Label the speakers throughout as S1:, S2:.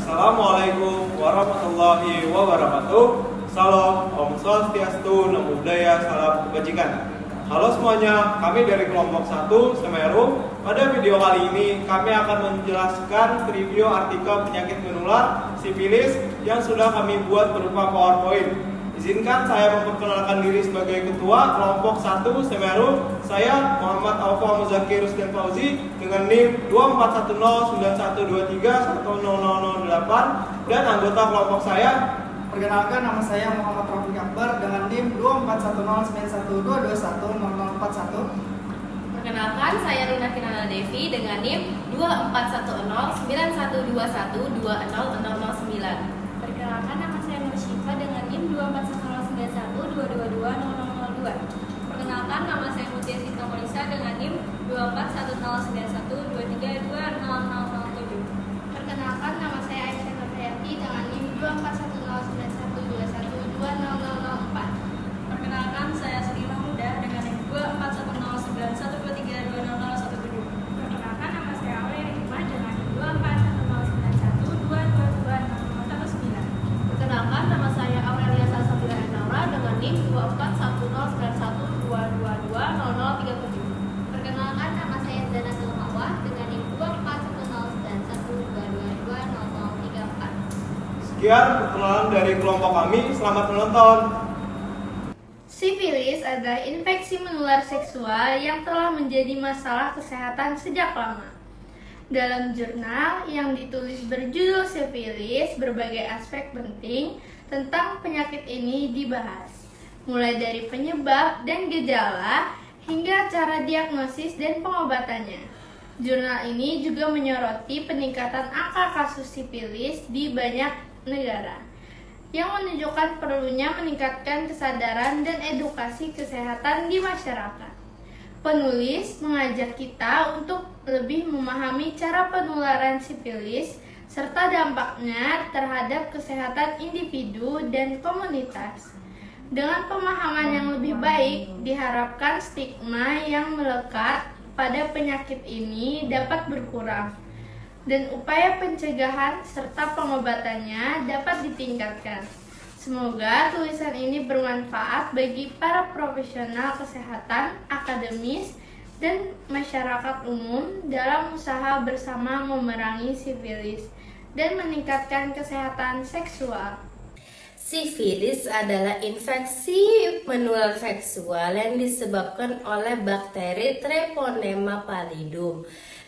S1: Assalamualaikum warahmatullahi wabarakatuh. Salam, Om Swastiastu, Namo Buddhaya, salam kebajikan. Halo semuanya, kami dari kelompok 1 Semeru. Pada video kali ini kami akan menjelaskan preview artikel penyakit menular sifilis yang sudah kami buat berupa PowerPoint. Izinkan saya memperkenalkan diri sebagai ketua kelompok 1 Semeru. Saya Muhammad Alfa Muzakir Rusdan Fauzi dengan NIM 241092131008 dan anggota kelompok saya.
S2: Perkenalkan, nama saya Muhammad Rafiq Akbar dengan NIM 241091210041.
S3: Perkenalkan, saya Rina Kinana Devi dengan NIM 24109191200009.
S4: Perkenalkan, nama saya Nur Syifa dengan NIM 24109122200002. Perkenalkan, nama saya Mutia Sinta Molisa dengan NIM 24109123200007.
S5: Perkenalkan, nama saya Aisyah Nurhayati dengan NIM 24109121200004.
S4: Perkenalkan, saya Sri Mahmuda dengan NIM 24109123200017.
S5: Perkenalkan, nama saya Aulia Rihma dengan NIM 24109122200019.
S3: Perkenalkan, nama saya Aurelia Salsabila Endaura dengan NIM 24109122200037.
S5: Perkenalkan, nama saya Zana Sulmawah dengan NIM 24109122200034.
S1: Sekian perkenalan dari kelompok kami. Selamat menonton.
S6: Sifilis adalah infeksi menular seksual yang telah menjadi masalah kesehatan sejak lama. Dalam jurnal yang ditulis berjudul Sifilis, berbagai aspek penting tentang penyakit ini dibahas, mulai dari penyebab dan gejala hingga cara diagnosis dan pengobatannya. Jurnal ini juga menyoroti peningkatan angka kasus sifilis di banyak negara, yang menunjukkan perlunya meningkatkan kesadaran dan edukasi kesehatan di masyarakat. Penulis mengajak kita untuk lebih memahami cara penularan sifilis serta dampaknya terhadap kesehatan individu dan komunitas. Dengan pemahaman yang lebih baik, diharapkan stigma yang melekat pada penyakit ini dapat berkurang dan upaya pencegahan serta pengobatannya dapat ditingkatkan. Semoga tulisan ini bermanfaat bagi para profesional kesehatan, akademis, dan masyarakat umum dalam usaha bersama memerangi sifilis dan meningkatkan kesehatan seksual.
S3: Sifilis adalah infeksi menular seksual yang disebabkan oleh bakteri Treponema pallidum.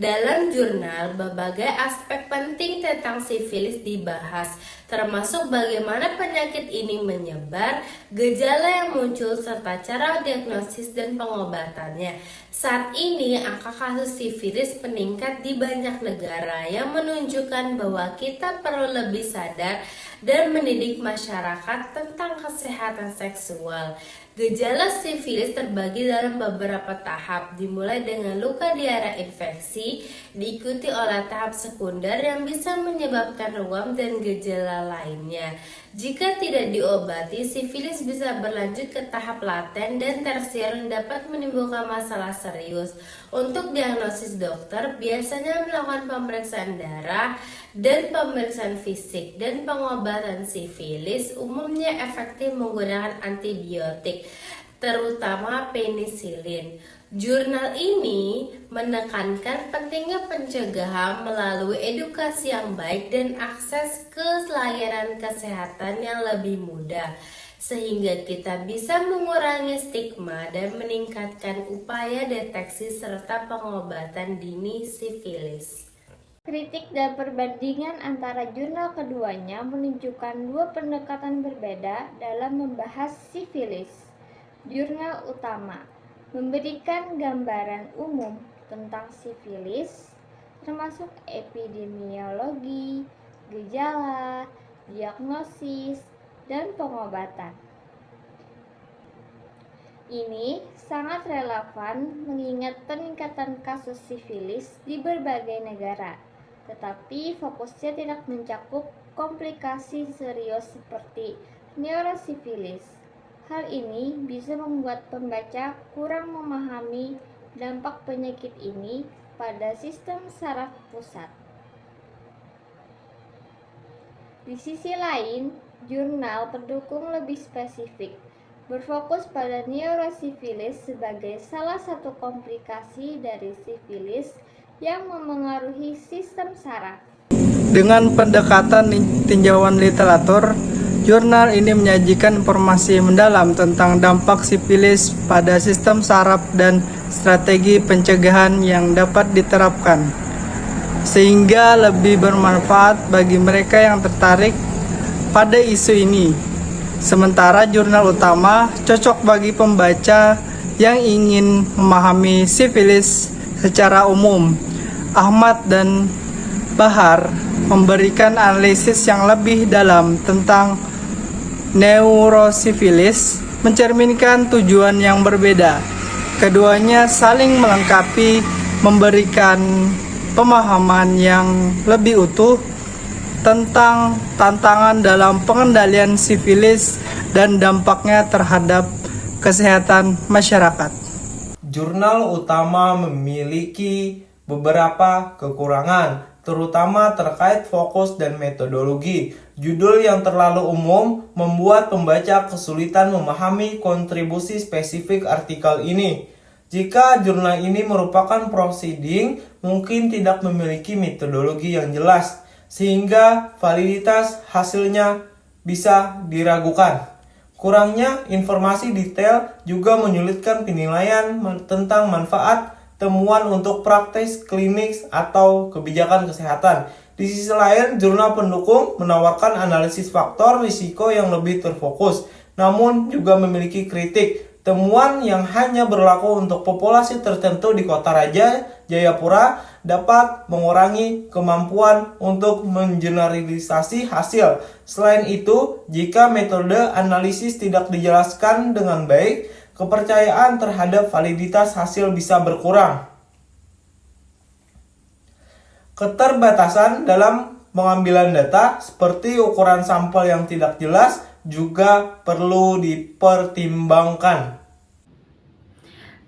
S3: Dalam jurnal, berbagai aspek penting tentang sifilis dibahas, termasuk bagaimana penyakit ini menyebar, gejala yang muncul, serta cara diagnosis dan pengobatannya. Saat ini, angka kasus sifilis meningkat di banyak negara yang menunjukkan bahwa kita perlu lebih sadar dan mendidik masyarakat tentang kesehatan seksual. Gejala sifilis terbagi dalam beberapa tahap, dimulai dengan luka di area infeksi, diikuti oleh tahap sekunder yang bisa menyebabkan ruam dan gejala lainnya. Jika tidak diobati, sifilis bisa berlanjut ke tahap laten dan tersier yang dapat menimbulkan masalah serius. Untuk diagnosis, dokter biasanya melakukan pemeriksaan darah dan pemeriksaan fisik, dan pengobatan sifilis umumnya efektif menggunakan antibiotik, terutama penisilin. Jurnal ini menekankan pentingnya pencegahan melalui edukasi yang baik dan akses ke layanan kesehatan yang lebih mudah, sehingga kita bisa mengurangi stigma dan meningkatkan upaya deteksi serta pengobatan dini sifilis.
S4: Kritik dan perbandingan antara jurnal keduanya menunjukkan dua pendekatan berbeda dalam membahas sifilis. Jurnal utama memberikan gambaran umum tentang sifilis, termasuk epidemiologi, gejala, diagnosis, dan pengobatan. Ini sangat relevan mengingat peningkatan kasus sifilis di berbagai negara, tetapi fokusnya tidak mencakup komplikasi serius seperti neurosifilis. Hal ini bisa membuat pembaca kurang memahami dampak penyakit ini pada sistem saraf pusat.
S7: Di sisi lain, jurnal pendukung lebih spesifik, berfokus pada neurosifilis sebagai salah satu komplikasi dari sifilis yang memengaruhi sistem saraf.
S2: Dengan pendekatan tinjauan literatur, jurnal ini menyajikan informasi mendalam tentang dampak sifilis pada sistem saraf dan strategi pencegahan yang dapat diterapkan, sehingga lebih bermanfaat bagi mereka yang tertarik pada isu ini. Sementara jurnal utama cocok bagi pembaca yang ingin memahami sifilis secara umum. Ahmad dan Bahar memberikan analisis yang lebih dalam tentang neurosifilis, mencerminkan tujuan yang berbeda. Keduanya saling melengkapi, memberikan pemahaman yang lebih utuh tentang tantangan dalam pengendalian sifilis dan dampaknya terhadap kesehatan masyarakat.
S1: Jurnal utama memiliki beberapa kekurangan, terutama terkait fokus dan metodologi. Judul yang terlalu umum membuat pembaca kesulitan memahami kontribusi spesifik artikel ini. Jika jurnal ini merupakan proceeding, mungkin tidak memiliki metodologi yang jelas, sehingga validitas hasilnya bisa diragukan. Kurangnya informasi detail juga menyulitkan penilaian tentang manfaat temuan untuk praktis klinis atau kebijakan kesehatan. Di sisi lain, jurnal pendukung menawarkan analisis faktor risiko yang lebih terfokus, namun juga memiliki kritik. Temuan yang hanya berlaku untuk populasi tertentu di Kota Raja, Jayapura, dapat mengurangi kemampuan untuk mengeneralisasi hasil. Selain itu, jika metode analisis tidak dijelaskan dengan baik, kepercayaan terhadap validitas hasil bisa berkurang. Keterbatasan dalam pengambilan data, seperti ukuran sampel yang tidak jelas, juga perlu dipertimbangkan.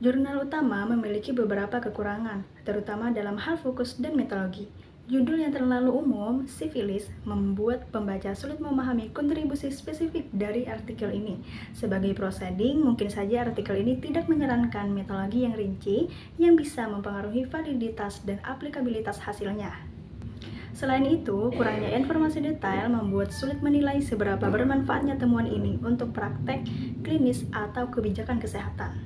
S8: Jurnal utama memiliki beberapa kekurangan, terutama dalam hal fokus dan metodologi. Judul yang terlalu umum, sifilis, membuat pembaca sulit memahami kontribusi spesifik dari artikel ini. Sebagai proceeding, mungkin saja artikel ini tidak menyarankan metodologi yang rinci yang bisa mempengaruhi validitas dan aplikabilitas hasilnya. Selain itu, kurangnya informasi detail membuat sulit menilai seberapa bermanfaatnya temuan ini untuk praktek klinis atau kebijakan kesehatan.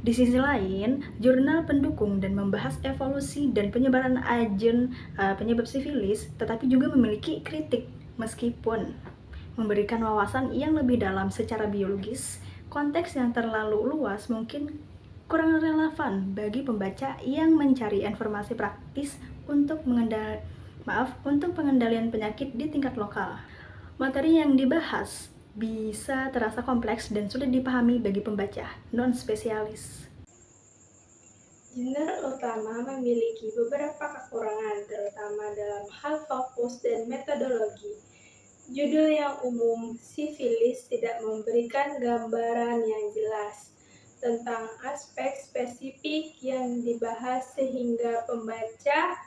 S8: Di sisi lain, jurnal pendukung dan membahas evolusi dan penyebaran agen penyebab sifilis, tetapi juga memiliki kritik meskipun memberikan wawasan yang lebih dalam secara biologis. Konteks yang terlalu luas mungkin kurang relevan bagi pembaca yang mencari informasi praktis untuk pengendalian penyakit di tingkat lokal. Materi yang dibahas bisa terasa kompleks dan sulit dipahami bagi pembaca non-spesialis.
S6: Jurnal utama memiliki beberapa kekurangan, terutama dalam hal fokus dan metodologi. Judul yang umum, sifilis, tidak memberikan gambaran yang jelas tentang aspek spesifik yang dibahas sehingga pembaca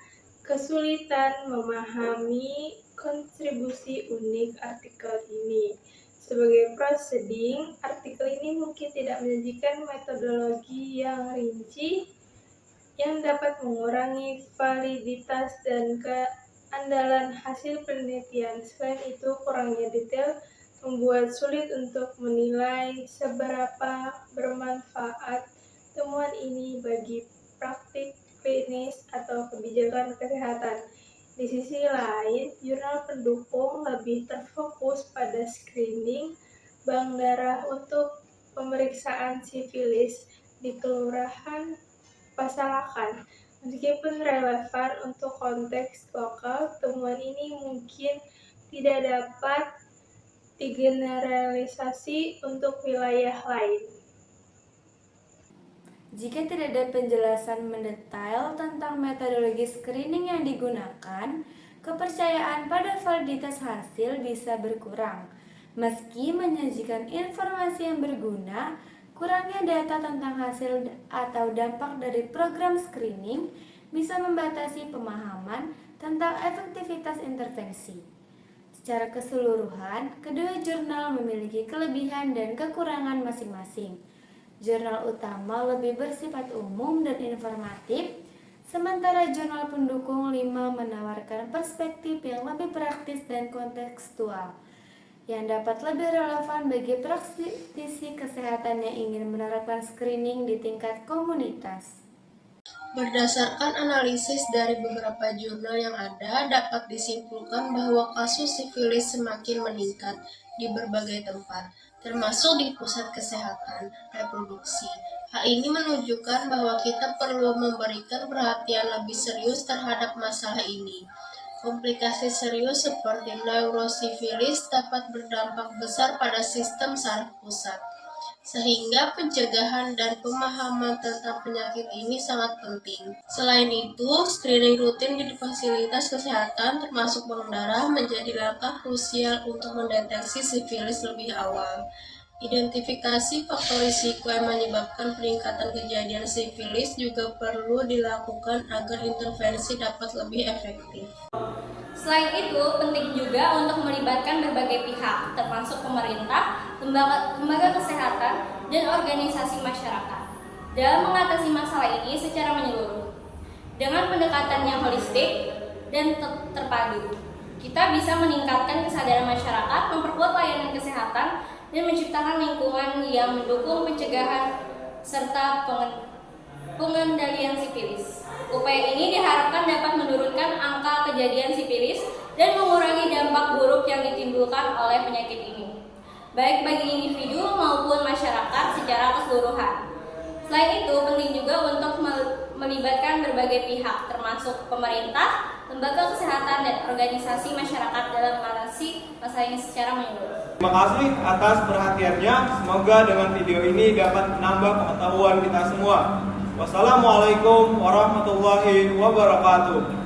S6: kesulitan memahami kontribusi unik artikel ini. Sebagai proceeding, artikel ini mungkin tidak menyajikan metodologi yang rinci yang dapat mengurangi validitas dan keandalan hasil penelitian. Selain itu, kurangnya detail membuat sulit untuk menilai seberapa bermanfaat temuan ini bagi praktik klinis atau kebijakan kesehatan. Di sisi lain, jurnal pendukung lebih terfokus pada screening bank darah untuk pemeriksaan sifilis di Kelurahan Pasalakan. Meskipun relevan untuk konteks lokal, temuan ini mungkin tidak dapat digeneralisasi untuk wilayah lain.
S3: Jika tidak ada penjelasan mendetail tentang metodologi screening yang digunakan, kepercayaan pada validitas hasil bisa berkurang. Meski menyajikan informasi yang berguna, kurangnya data tentang hasil atau dampak dari program screening bisa membatasi pemahaman tentang efektivitas intervensi.
S7: Secara keseluruhan, kedua jurnal memiliki kelebihan dan kekurangan masing-masing. Jurnal utama lebih bersifat umum dan informatif, sementara jurnal pendukung 5 menawarkan perspektif yang lebih praktis dan kontekstual, yang dapat lebih relevan bagi praktisi kesehatan yang ingin menerapkan screening di tingkat komunitas.
S3: Berdasarkan analisis dari beberapa jurnal yang ada, dapat disimpulkan bahwa kasus sifilis semakin meningkat di berbagai tempat, termasuk di pusat kesehatan reproduksi. Hal ini menunjukkan bahwa kita perlu memberikan perhatian lebih serius terhadap masalah ini. Komplikasi serius seperti neurosifilis dapat berdampak besar pada sistem saraf pusat, sehingga pencegahan dan pemahaman tentang penyakit ini sangat penting. Selain itu, screening rutin di fasilitas kesehatan termasuk bank darah menjadi langkah krusial untuk mendeteksi sifilis lebih awal. Identifikasi faktor risiko yang menyebabkan peningkatan kejadian sifilis juga perlu dilakukan agar intervensi dapat lebih efektif.
S4: Selain itu, penting juga untuk melibatkan berbagai pihak, termasuk pemerintah, lembaga kesehatan, dan organisasi masyarakat, dalam mengatasi masalah ini secara menyeluruh. Dengan pendekatan yang holistik dan terpadu, kita bisa meningkatkan kesadaran masyarakat, memperkuat layanan kesehatan, dan menciptakan lingkungan yang mendukung pencegahan serta pengendalian sifilis. Upaya ini diharapkan dapat menurunkan angka kejadian sifilis dan mengurangi dampak buruk yang ditimbulkan oleh penyakit ini, baik bagi individu maupun masyarakat secara keseluruhan. Selain itu, penting juga untuk melibatkan berbagai pihak, termasuk pemerintah, lembaga kesehatan, dan organisasi masyarakat dalam mengatasi masalah ini secara menyeluruh.
S1: Terima kasih atas perhatiannya. Semoga dengan video ini dapat menambah pengetahuan kita semua. Wassalamualaikum warahmatullahi wabarakatuh.